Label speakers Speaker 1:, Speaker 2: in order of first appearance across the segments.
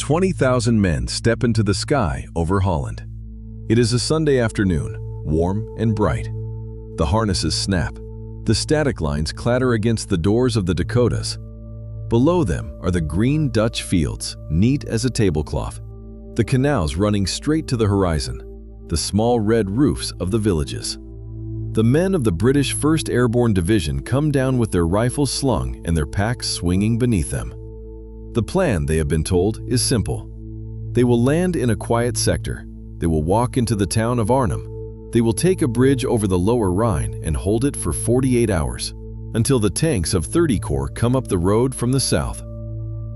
Speaker 1: 20,000 men step into the sky over Holland. It is a Sunday afternoon, warm and bright. The harnesses snap. The static lines clatter against the doors of the Dakotas. Below them are the green Dutch fields, neat as a tablecloth. The canals running straight to the horizon. The small red roofs of the villages. The men of the British 1st Airborne Division come down with their rifles slung and their packs swinging beneath them. The plan, they have been told, is simple. They will land in a quiet sector. They will walk into the town of Arnhem. They will take a bridge over the lower Rhine and hold it for 48 hours, until the tanks of 30 Corps come up the road from the south.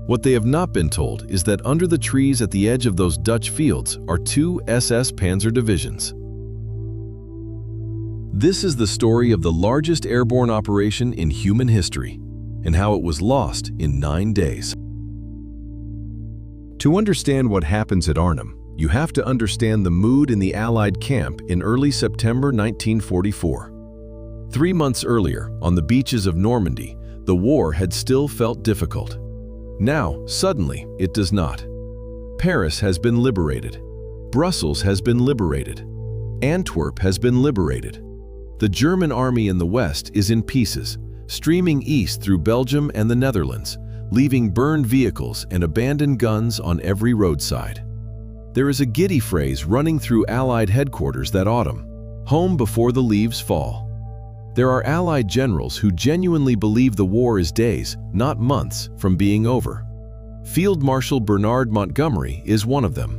Speaker 1: What they have not been told is that under the trees at the edge of those Dutch fields are 2 SS Panzer divisions. This is the story of the largest airborne operation in human history, and how it was lost in 9 days. To understand what happens at Arnhem, you have to understand the mood in the Allied camp in early September 1944. 3 months earlier, on the beaches of Normandy, the war had still felt difficult. Now, suddenly, it does not. Paris has been liberated. Brussels has been liberated. Antwerp has been liberated. The German army in the west is in pieces, streaming east through Belgium and the Netherlands, leaving burned vehicles and abandoned guns on every roadside. There is a giddy phrase running through Allied headquarters that autumn: home before the leaves fall. There are Allied generals who genuinely believe the war is days, not months, from being over. Field Marshal Bernard Montgomery is one of them.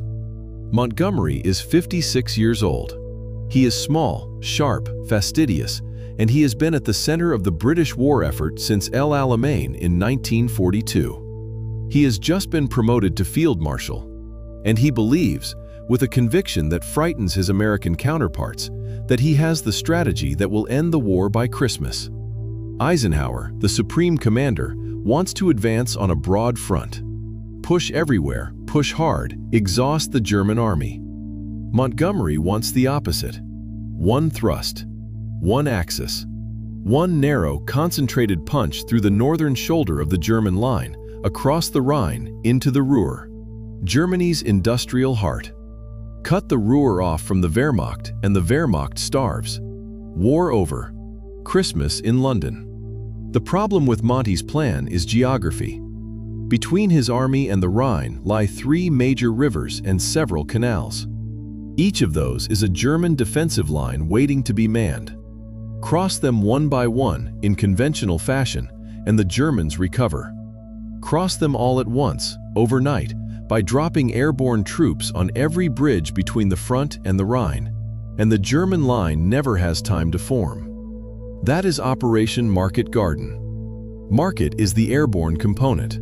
Speaker 1: Montgomery is 56 years old. He is small, sharp, fastidious, and he has been at the center of the British war effort since El Alamein in 1942. He has just been promoted to Field Marshal, and he believes, with a conviction that frightens his American counterparts, that he has the strategy that will end the war by Christmas. Eisenhower, the Supreme Commander, wants to advance on a broad front. Push everywhere, push hard, exhaust the German army. Montgomery wants the opposite. One thrust, one axis, one narrow, concentrated punch through the northern shoulder of the German line, across the Rhine, into the Ruhr, Germany's industrial heart. Cut the Ruhr off from the Wehrmacht, and the Wehrmacht starves. War over. Christmas in London. The problem with Monty's plan is geography. Between his army and the Rhine lie 3 major rivers and several canals. Each of those is a German defensive line waiting to be manned. Cross them one by one in conventional fashion, and the Germans recover. Cross them all at once, overnight, by dropping airborne troops on every bridge between the front and the Rhine, and the German line never has time to form. That is Operation Market Garden. Market is the airborne component.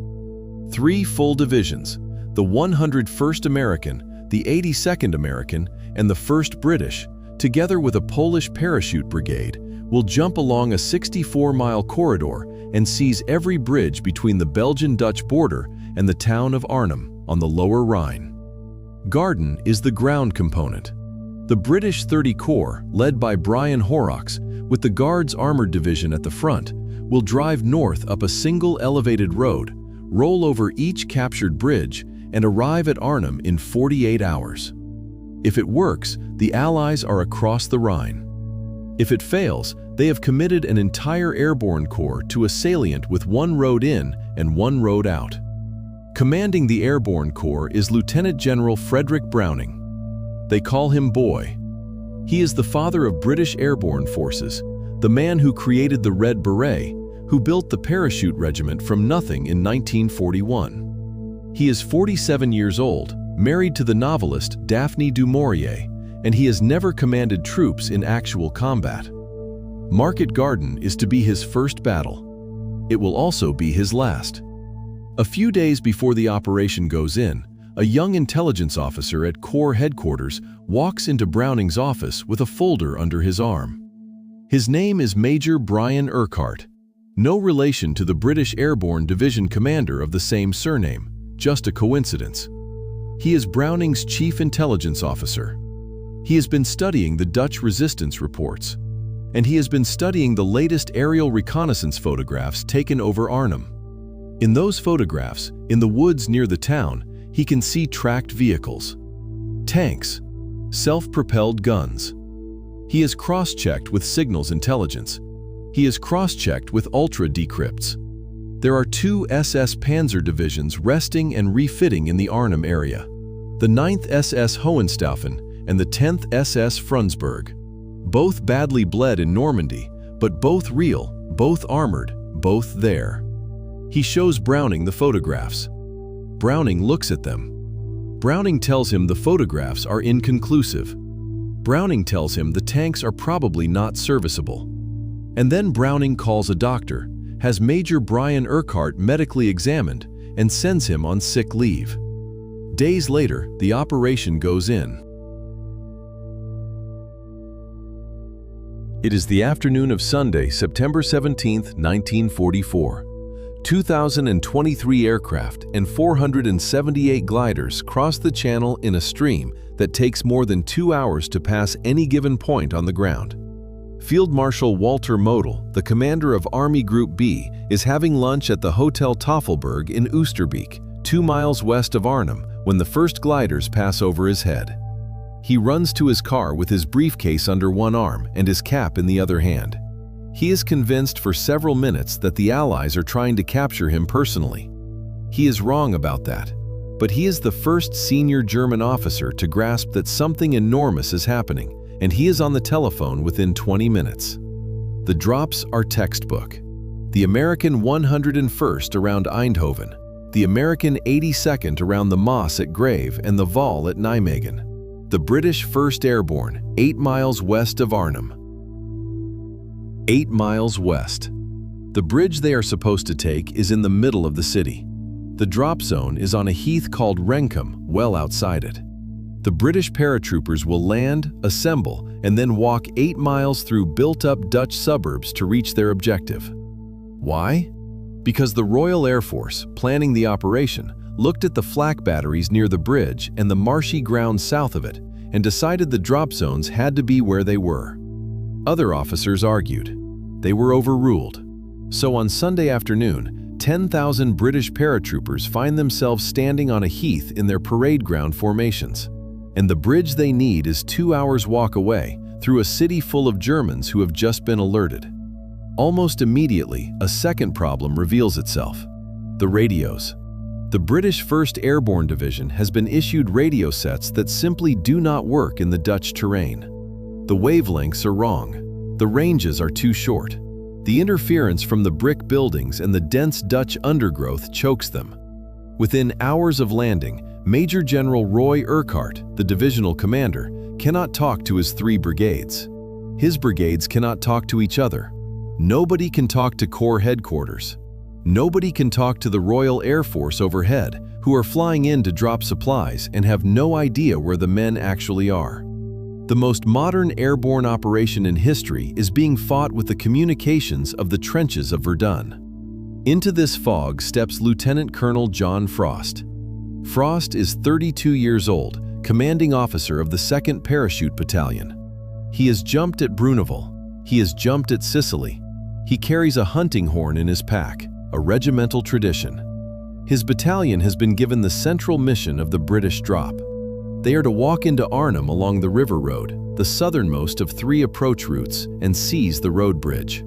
Speaker 1: 3 full divisions, the 101st American, the 82nd American, and the 1st British, together with a Polish parachute brigade, will jump along a 64-mile corridor and seize every bridge between the Belgian-Dutch border and the town of Arnhem on the lower Rhine. Garden is the ground component. The British 30 Corps, led by Brian Horrocks, with the Guards Armored Division at the front, will drive north up a single elevated road, roll over each captured bridge, and arrive at Arnhem in 48 hours. If it works, the Allies are across the Rhine. If it fails, they have committed an entire airborne corps to a salient with 1 road in and 1 road out. Commanding the airborne corps is Lieutenant General Frederick Browning. They call him Boy. He is the father of British airborne forces, the man who created the Red Beret, who built the parachute regiment from nothing in 1941. He is 47 years old, married to the novelist Daphne du Maurier, and he has never commanded troops in actual combat. Market Garden is to be his first battle. It will also be his last. A few days before the operation goes in, a young intelligence officer at Corps headquarters walks into Browning's office with a folder under his arm. His name is Major Brian Urquhart, no relation to the British Airborne Division commander of the same surname, just a coincidence. He is Browning's chief intelligence officer. He has been studying the Dutch resistance reports, and he has been studying the latest aerial reconnaissance photographs taken over Arnhem. In those photographs, in the woods near the town, he can see tracked vehicles, tanks, self-propelled guns. He is cross-checked with signals intelligence. He is cross-checked with ultra-decrypts. There are 2 SS Panzer divisions resting and refitting in the Arnhem area. The 9th SS Hohenstaufen and the 10th SS Frundsberg. Both badly bled in Normandy, but both real, both armored, both there. He shows Browning the photographs. Browning looks at them. Browning tells him the photographs are inconclusive. Browning tells him the tanks are probably not serviceable. And then Browning calls a doctor, has Major Brian Urquhart medically examined, and sends him on sick leave. Days later, the operation goes in. It is the afternoon of Sunday, September 17, 1944. 2,023 aircraft and 478 gliders cross the channel in a stream that takes more than 2 hours to pass any given point on the ground. Field Marshal Walter Model, the commander of Army Group B, is having lunch at the Hotel Tafelberg in Oosterbeek, 2 miles west of Arnhem, when the first gliders pass over his head. He runs to his car with his briefcase under one arm and his cap in the other hand. He is convinced for several minutes that the Allies are trying to capture him personally. He is wrong about that, but he is the first senior German officer to grasp that something enormous is happening, and he is on the telephone within 20 minutes. The drops are textbook. The American 101st around Eindhoven, the American 82nd around the Maas at Grave and the Waal at Nijmegen, the British 1st Airborne, 8 miles west of Arnhem. 8 miles west. The bridge they are supposed to take is in the middle of the city. The drop zone is on a heath called Renkum, well outside it. The British paratroopers will land, assemble, and then walk 8 miles through built-up Dutch suburbs to reach their objective. Why? Because the Royal Air Force, planning the operation, looked at the flak batteries near the bridge and the marshy ground south of it, and decided the drop zones had to be where they were. Other officers argued. They were overruled. So on Sunday afternoon, 10,000 British paratroopers find themselves standing on a heath in their parade ground formations. And the bridge they need is 2 hours' walk away, through a city full of Germans who have just been alerted. Almost immediately, a second problem reveals itself: the radios. The British 1st Airborne Division has been issued radio sets that simply do not work in the Dutch terrain. The wavelengths are wrong. The ranges are too short. The interference from the brick buildings and the dense Dutch undergrowth chokes them. Within hours of landing, Major General Roy Urquhart, the divisional commander, cannot talk to his 3 brigades. His brigades cannot talk to each other. Nobody can talk to Corps headquarters. Nobody can talk to the Royal Air Force overhead, who are flying in to drop supplies and have no idea where the men actually are. The most modern airborne operation in history is being fought with the communications of the trenches of Verdun. Into this fog steps Lieutenant Colonel John Frost. Frost is 32 years old, commanding officer of the 2nd Parachute Battalion. He has jumped at Bruneval. He has jumped at Sicily. He carries a hunting horn in his pack, a regimental tradition. His battalion has been given the central mission of the British drop. They are to walk into Arnhem along the river road, the southernmost of 3 approach routes, and seize the road bridge.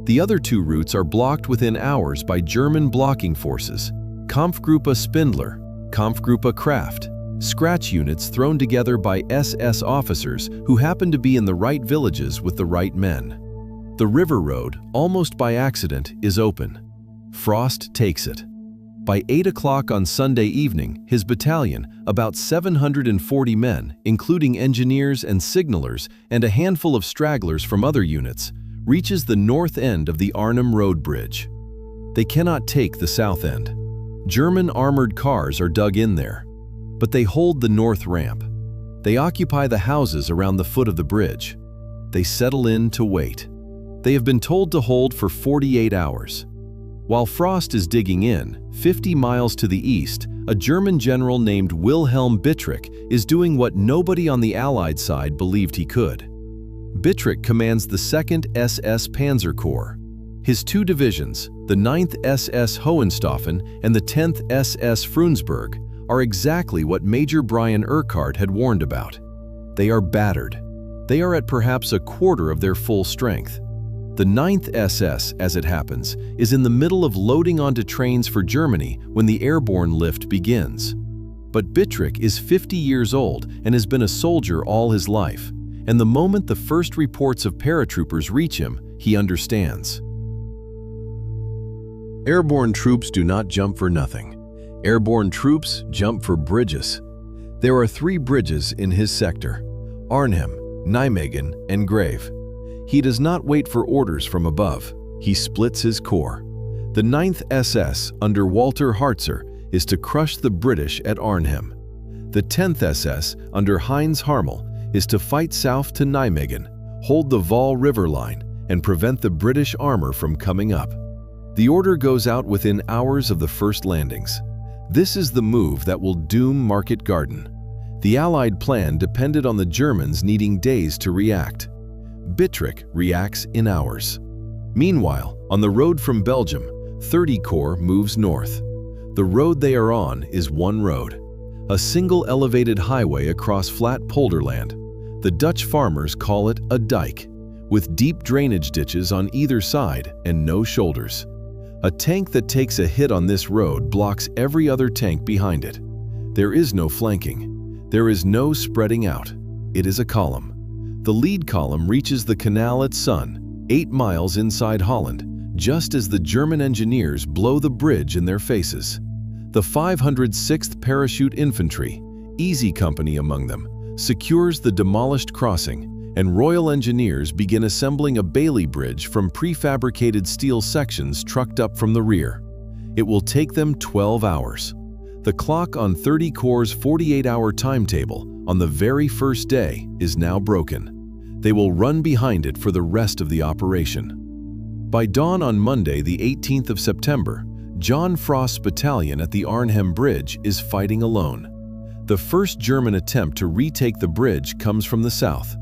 Speaker 1: The other 2 routes are blocked within hours by German blocking forces, Kampfgruppe Spindler, Kampfgruppe Kraft, scratch units thrown together by SS officers who happen to be in the right villages with the right men. The river road, almost by accident, is open. Frost takes it. By 8 o'clock on Sunday evening, his battalion, about 740 men, including engineers and signalers and a handful of stragglers from other units, reaches the north end of the Arnhem Road Bridge. They cannot take the south end. German armored cars are dug in there, but they hold the north ramp. They occupy the houses around the foot of the bridge. They settle in to wait. They have been told to hold for 48 hours. While Frost is digging in, 50 miles to the east, a German general named Wilhelm Bittrich is doing what nobody on the Allied side believed he could. Bittrich commands the 2nd SS Panzer Corps. His 2 divisions, the 9th SS Hohenstaufen and the 10th SS Frundsberg, are exactly what Major Brian Urquhart had warned about. They are battered. They are at perhaps a quarter of their full strength. The 9th SS, as it happens, is in the middle of loading onto trains for Germany when the airborne lift begins. But Bittrich is 50 years old and has been a soldier all his life, and the moment the first reports of paratroopers reach him, he understands. Airborne troops do not jump for nothing. Airborne troops jump for bridges. There are 3 bridges in his sector: Arnhem, Nijmegen, and Grave. He does not wait for orders from above. He splits his corps. The 9th SS under Walter Hartzer is to crush the British at Arnhem. The 10th SS under Heinz Harmel is to fight south to Nijmegen, hold the Waal River line, and prevent the British armor from coming up. The order goes out within hours of the first landings. This is the move that will doom Market Garden. The Allied plan depended on the Germans needing days to react. Bittrich reacts in hours. Meanwhile, on the road from Belgium, 30 Corps moves north. The road they are on is one road, a single elevated highway across flat polderland. The Dutch farmers call it a dike, with deep drainage ditches on either side and no shoulders. A tank that takes a hit on this road blocks every other tank behind it. There is no flanking. There is no spreading out. It is a column. The lead column reaches the canal at Sun, 8 miles inside Holland, just as the German engineers blow the bridge in their faces. The 506th Parachute Infantry, Easy Company among them, secures the demolished crossing, and Royal Engineers begin assembling a Bailey Bridge from prefabricated steel sections trucked up from the rear. It will take them 12 hours. The clock on 30 Corps' 48-hour timetable on the very first day is now broken. They will run behind it for the rest of the operation. By dawn on Monday, the 18th of September, John Frost's battalion at the Arnhem Bridge is fighting alone. The first German attempt to retake the bridge comes from the south.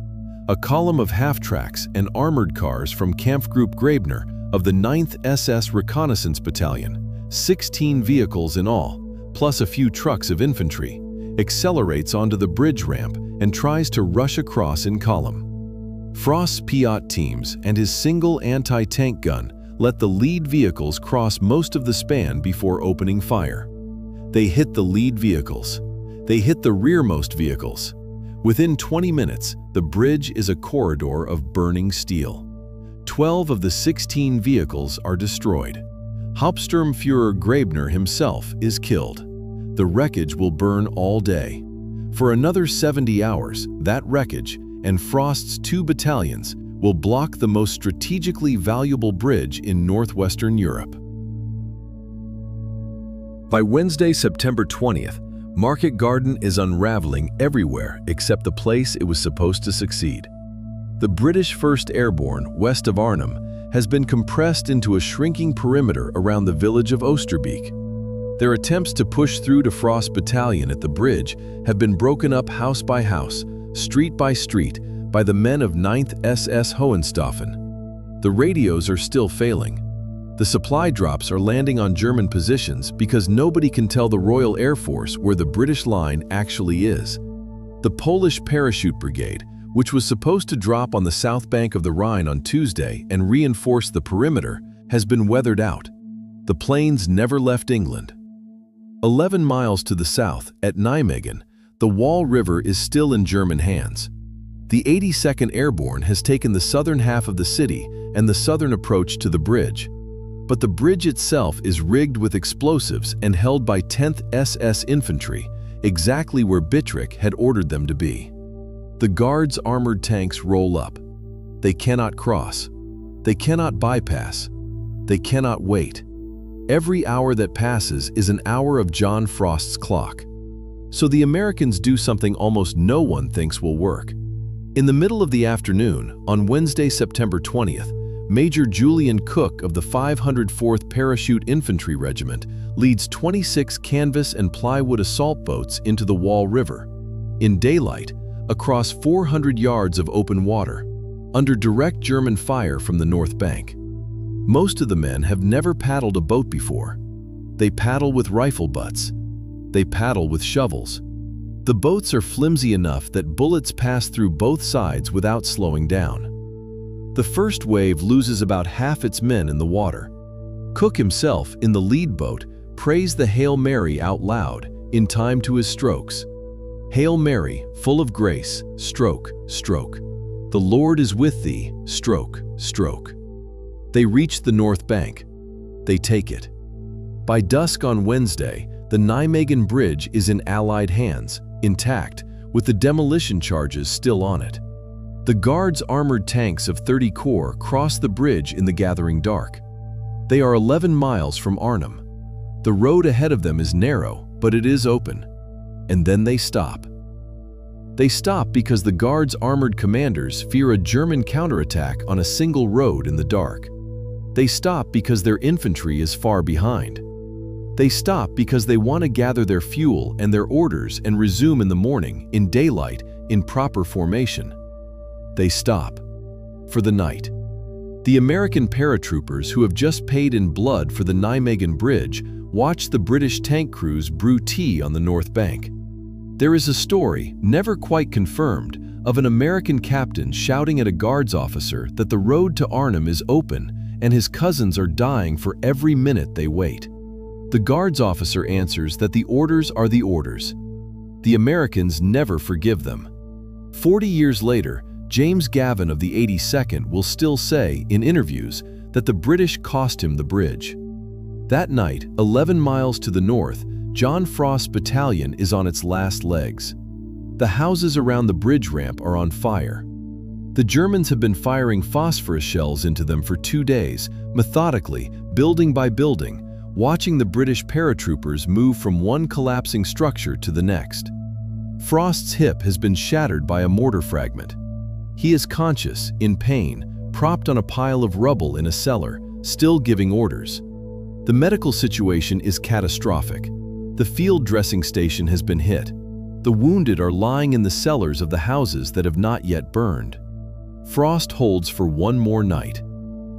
Speaker 1: A column of half-tracks and armored cars from Kampfgruppe Grabner of the 9th SS Reconnaissance Battalion, 16 vehicles in all, plus a few trucks of infantry, accelerates onto the bridge ramp and tries to rush across in column. Frost's Piat teams and his single anti-tank gun let the lead vehicles cross most of the span before opening fire. They hit the lead vehicles. They hit the rearmost vehicles. Within 20 minutes, the bridge is a corridor of burning steel. 12 of the 16 vehicles are destroyed. Hauptsturmführer Grabner himself is killed. The wreckage will burn all day. For another 70 hours, that wreckage and Frost's 2 battalions will block the most strategically valuable bridge in northwestern Europe. By Wednesday, September 20th, Market Garden is unraveling everywhere except the place it was supposed to succeed. The British 1st Airborne, west of Arnhem, has been compressed into a shrinking perimeter around the village of Oosterbeek. Their attempts to push through to Frost's battalion at the bridge have been broken up house by house, street by street, by the men of 9th SS Hohenstaufen. The radios are still failing. The supply drops are landing on German positions because nobody can tell the Royal Air Force where the British line actually is. The Polish Parachute Brigade, which was supposed to drop on the south bank of the Rhine on Tuesday and reinforce the perimeter, has been weathered out. The planes never left England. 11 miles to the south, at Nijmegen, the Waal River is still in German hands. The 82nd Airborne has taken the southern half of the city and the southern approach to the bridge. But the bridge itself is rigged with explosives and held by 10th SS Infantry, exactly where Bittrich had ordered them to be. The Guards' armored tanks roll up. They cannot cross. They cannot bypass. They cannot wait. Every hour that passes is an hour of John Frost's clock. So the Americans do something almost no one thinks will work. In the middle of the afternoon, on Wednesday, September 20th, Major Julian Cook of the 504th Parachute Infantry Regiment leads 26 canvas and plywood assault boats into the Waal River. In daylight, across 400 yards of open water, under direct German fire from the north bank. Most of the men have never paddled a boat before. They paddle with rifle butts. They paddle with shovels. The boats are flimsy enough that bullets pass through both sides without slowing down. The first wave loses about half its men in the water. Cook himself, in the lead boat, prays the Hail Mary out loud, in time to his strokes. Hail Mary, full of grace, stroke, stroke. The Lord is with thee, stroke, stroke. They reach the north bank. They take it. By dusk on Wednesday, the Nijmegen Bridge is in Allied hands, intact, with the demolition charges still on it. The Guards' armored tanks of 30 corps cross the bridge in the gathering dark. They are 11 miles from Arnhem. The road ahead of them is narrow, but it is open. And then they stop. They stop because the Guards' armored commanders fear a German counterattack on a single road in the dark. They stop because their infantry is far behind. They stop because they want to gather their fuel and their orders and resume in the morning, in daylight, in proper formation. They stop. For the night. The American paratroopers who have just paid in blood for the Nijmegen Bridge watch the British tank crews brew tea on the north bank. There is a story, never quite confirmed, of an American captain shouting at a Guards officer that the road to Arnhem is open and his cousins are dying for every minute they wait. The Guards officer answers that the orders are the orders. The Americans never forgive them. 40 years later, James Gavin of the 82nd will still say, in interviews, that the British cost him the bridge. That night, 11 miles to the north, John Frost's battalion is on its last legs. The houses around the bridge ramp are on fire. The Germans have been firing phosphorus shells into them for 2 days, methodically, building by building, watching the British paratroopers move from one collapsing structure to the next. Frost's hip has been shattered by a mortar fragment. He is conscious, in pain, propped on a pile of rubble in a cellar, still giving orders. The medical situation is catastrophic. The field dressing station has been hit. The wounded are lying in the cellars of the houses that have not yet burned. Frost holds for one more night.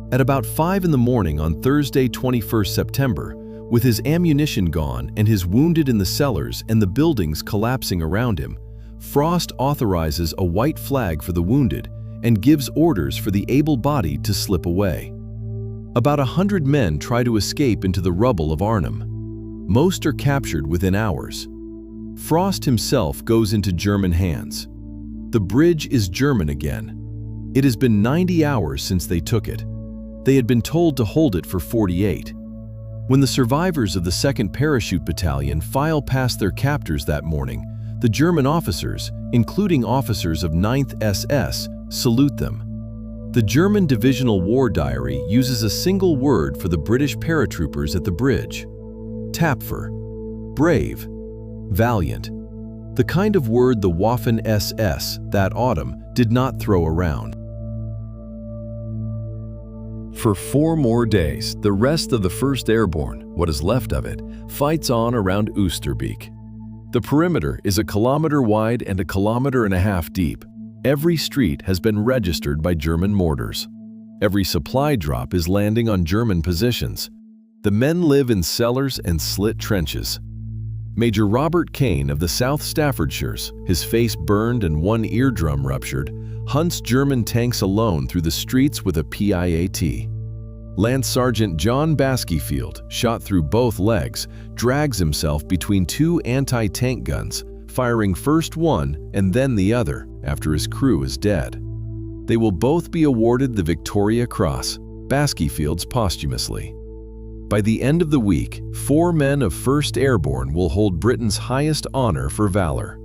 Speaker 1: At about 5 in the morning on Thursday, 21st September, with his ammunition gone and his wounded in the cellars and the buildings collapsing around him, Frost authorizes a white flag for the wounded and gives orders for the able-bodied to slip away. About 100 men try to escape into the rubble of Arnhem. Most are captured within hours. Frost himself goes into German hands. The bridge is German again. It has been 90 hours since they took it. They had been told to hold it for 48. When the survivors of the 2nd Parachute Battalion file past their captors that morning, the German officers, including officers of 9th SS, salute them. The German Divisional War Diary uses a single word for the British paratroopers at the bridge: tapfer, brave, valiant. The kind of word the Waffen SS that autumn did not throw around. For 4 more days, the rest of the 1st Airborne, what is left of it, fights on around Oosterbeek. The perimeter is 1 kilometer wide and 1.5 kilometers deep. Every street has been registered by German mortars. Every supply drop is landing on German positions. The men live in cellars and slit trenches. Major Robert Kane of the South Staffordshires, his face burned and one eardrum ruptured, hunts German tanks alone through the streets with a PIAT. Lance Sergeant John Baskyfield, shot through both legs, drags himself between 2 anti-tank guns, firing first one and then the other after his crew is dead. They will both be awarded the Victoria Cross, Baskyfield's posthumously. By the end of the week, 4 men of 1st Airborne will hold Britain's highest honor for valor.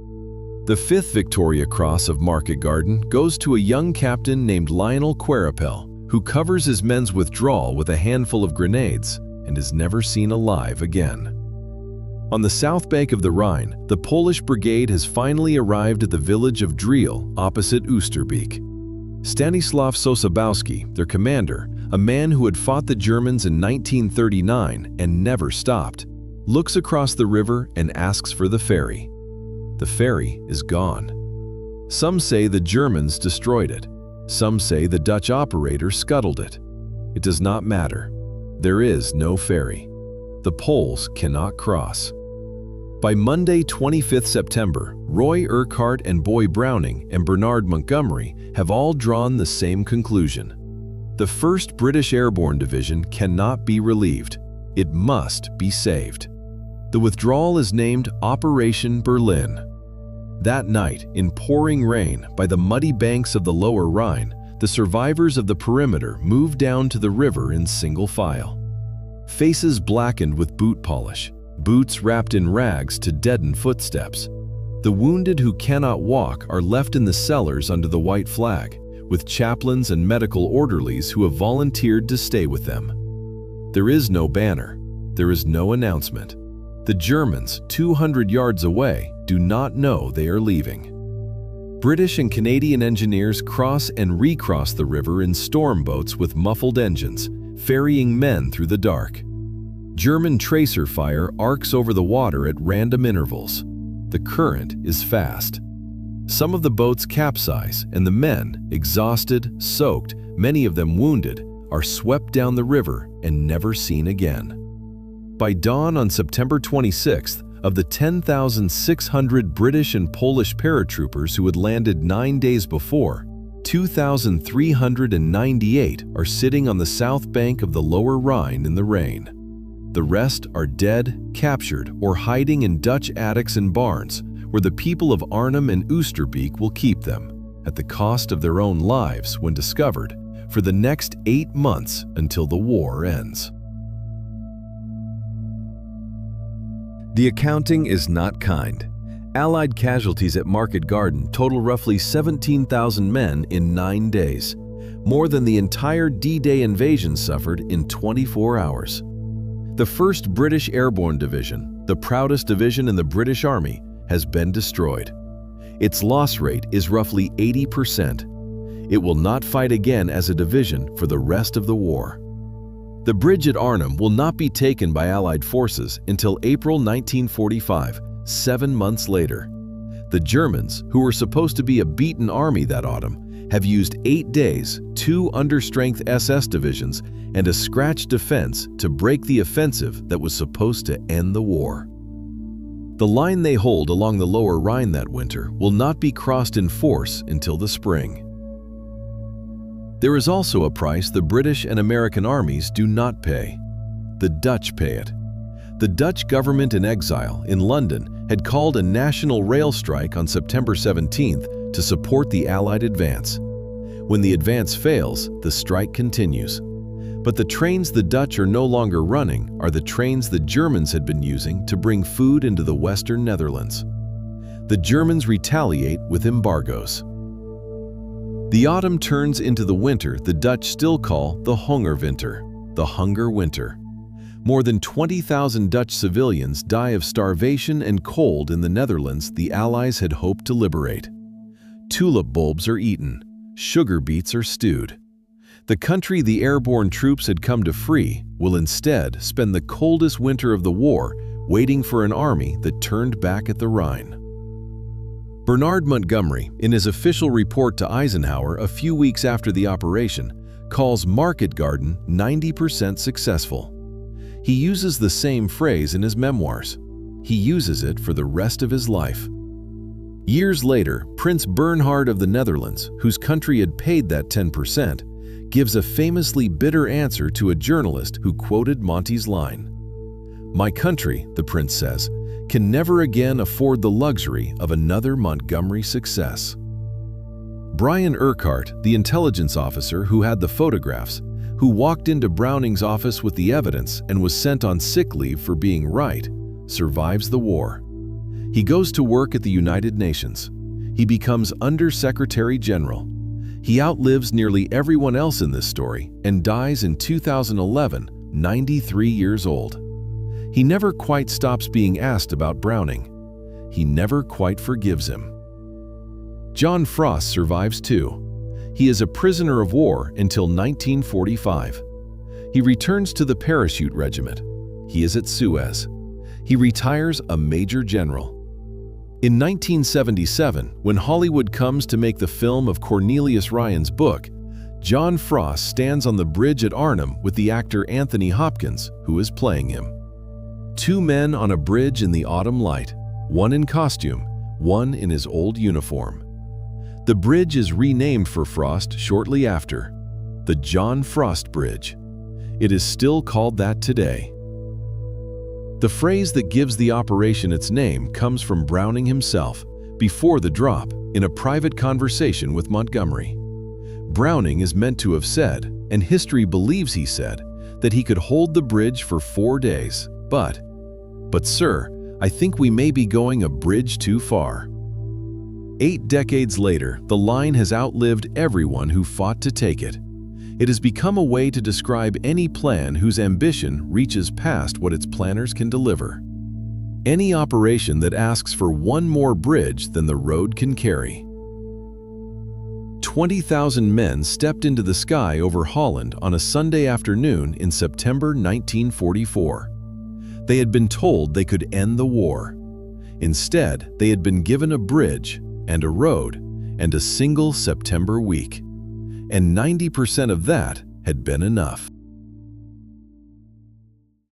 Speaker 1: The 5th Victoria Cross of Market Garden goes to a young captain named Lionel Queripel, who covers his men's withdrawal with a handful of grenades and is never seen alive again. On the south bank of the Rhine, the Polish brigade has finally arrived at the village of Driel, opposite Oosterbeek. Stanislav Sosabowski, their commander, a man who had fought the Germans in 1939 and never stopped, looks across the river and asks for the ferry. The ferry is gone. Some say the Germans destroyed it. Some say the Dutch operator scuttled it. It does not matter. There is no ferry. The Poles cannot cross. By Monday, 25th September, Roy Urquhart and Boy Browning and Bernard Montgomery have all drawn the same conclusion. The 1st British Airborne Division cannot be relieved. It must be saved. The withdrawal is named Operation Berlin. That night, in pouring rain, by the muddy banks of the Lower Rhine, the survivors of the perimeter moved down to the river in single file. Faces blackened with boot polish, boots wrapped in rags to deaden footsteps. The wounded who cannot walk are left in the cellars under the white flag, with chaplains and medical orderlies who have volunteered to stay with them. There is no banner. There is no announcement. The Germans, 200 yards away, do not know they are leaving. British and Canadian engineers cross and recross the river in storm boats with muffled engines, ferrying men through the dark. German tracer fire arcs over the water at random intervals. The current is fast. Some of the boats capsize, and the men, exhausted, soaked, many of them wounded, are swept down the river and never seen again. By dawn on September 26th, of the 10,600 British and Polish paratroopers who had landed 9 days before, 2,398 are sitting on the south bank of the Lower Rhine in the rain. The rest are dead, captured, or hiding in Dutch attics and barns, where the people of Arnhem and Oosterbeek will keep them, at the cost of their own lives when discovered, for the next 8 months until the war ends. The accounting is not kind. Allied casualties at Market Garden total roughly 17,000 men in 9 days, more than the entire D-Day invasion suffered in 24 hours. The 1st British Airborne Division, the proudest division in the British Army, has been destroyed. Its loss rate is roughly 80%. It will not fight again as a division for the rest of the war. The bridge at Arnhem will not be taken by Allied forces until April 1945, 7 months later. The Germans, who were supposed to be a beaten army that autumn, have used 8 days, 2 understrength SS divisions, and a scratch defense to break the offensive that was supposed to end the war. The line they hold along the Lower Rhine that winter will not be crossed in force until the spring. There is also a price the British and American armies do not pay. The Dutch pay it. The Dutch government in exile in London had called a national rail strike on September 17th to support the Allied advance. When the advance fails, the strike continues. But the trains the Dutch are no longer running are the trains the Germans had been using to bring food into the Western Netherlands. The Germans retaliate with embargoes. The autumn turns into the winter the Dutch still call the Hongerwinter, the Hunger Winter. More than 20,000 Dutch civilians die of starvation and cold in the Netherlands the Allies had hoped to liberate. Tulip bulbs are eaten, sugar beets are stewed. The country the airborne troops had come to free will instead spend the coldest winter of the war waiting for an army that turned back at the Rhine. Bernard Montgomery, in his official report to Eisenhower a few weeks after the operation, calls Market Garden 90% successful. He uses the same phrase in his memoirs. He uses it for the rest of his life. Years later, Prince Bernhard of the Netherlands, whose country had paid that 10%, gives a famously bitter answer to a journalist who quoted Monty's line. "My country," the prince says, "can never again afford the luxury of another Montgomery success." Brian Urquhart, the intelligence officer who had the photographs, who walked into Browning's office with the evidence and was sent on sick leave for being right, survives the war. He goes to work at the United Nations. He becomes Under-Secretary General. He outlives nearly everyone else in this story and dies in 2011, 93 years old. He never quite stops being asked about Browning. He never quite forgives him. John Frost survives too. He is a prisoner of war until 1945. He returns to the Parachute Regiment. He is at Suez. He retires a Major General. In 1977, when Hollywood comes to make the film of Cornelius Ryan's book, John Frost stands on the bridge at Arnhem with the actor Anthony Hopkins, who is playing him. Two men on a bridge in the autumn light, one in costume, one in his old uniform. The bridge is renamed for Frost shortly after, the John Frost Bridge. It is still called that today. The phrase that gives the operation its name comes from Browning himself, before the drop, in a private conversation with Montgomery. Browning is meant to have said, and history believes he said, that he could hold the bridge for 4 days, but sir, I think we may be going a bridge too far. 8 decades later, the line has outlived everyone who fought to take it. It has become a way to describe any plan whose ambition reaches past what its planners can deliver. Any operation that asks for one more bridge than the road can carry. 20,000 men stepped into the sky over Holland on a Sunday afternoon in September 1944. They had been told they could end the war. Instead, they had been given a bridge and a road and a single September week. And 90% of that had been enough.